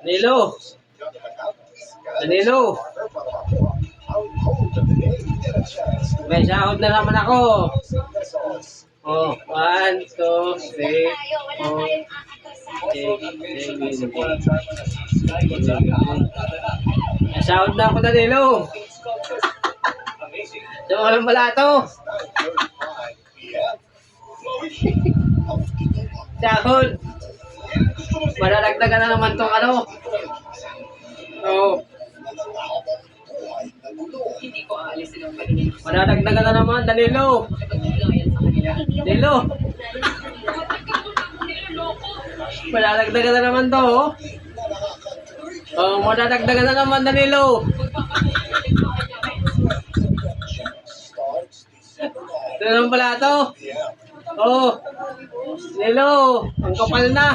Danilo. Danilo. May sahod na naman ako. Oh, 1, 2, 3, 4, 6, 7, 8. May sahod na ako, Danilo. So, walang balato. Sahod. Madadagdagan na naman tong ano. Oh. Madadagdagan na naman, Danilo. Danilo. Madadagdagan na naman to, oh. Oh, madadagdagan na naman, Danilo. Ito naman pala to. Oh. Danilo, ang kapal na.